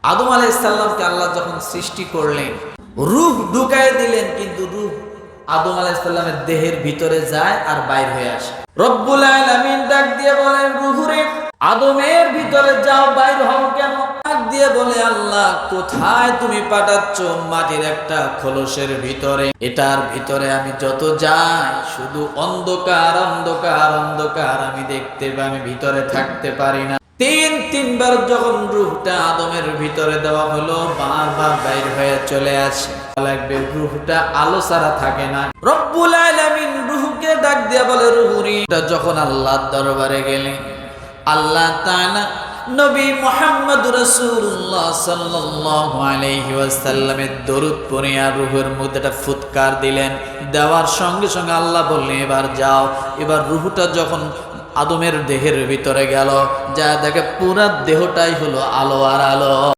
আদম আলাইহিস সালামকে আল্লাহ যখন সৃষ্টি করলেন, রূহ ঢুকায় দিলেন, কিন্তু রূহ আদম আলাইহিস সালামের দেহের ভিতরে যায় আর বাইর হয়ে আসে। রব্বুল আলামিন ডাক দিয়ে বলেন, রূহরে আদমের ভিতরে যাও, বাইর হও কেন? ডাক দিয়ে বলে, আল্লাহ কোথায় তুমি পাঠাচ্ছ? মাটির একটা খোলসের ভিতরে, এটার ভিতরে আমি যত যাই শুধু অন্ধকার অন্ধকার অন্ধকার, আমি দেখতে পাই, আমি ভিতরে থাকতে পারি না। তিনবার যখন রূহটা আদমের ভিতরে দেওয়া হলো, বারবার বাইর হয়ে চলে আসে। লাগবে রূহটা আলো ছাড়া থাকে না। রব্বুল আলামিন রূহকে ডাক দিয়ে বলে, রূহরি যখন আল্লাহর দরবারে গেলেন, আল্লাহ তাআলা নবী মুহাম্মদ রাসূলুল্লাহ সাল্লাল্লাহু আলাইহি ওয়াসাল্লামের দরুদ পড়ে আর রূহের মধ্যে একটা ফুৎকার দিলেন। দেওয়ার সঙ্গে সঙ্গে আল্লাহ বললেন, এবার যাও। এবার রূহটা যখন আদমের দেহের ভিতরে গেল, যা দেখে পুরা দেহটাই হলো আলো আর আলো।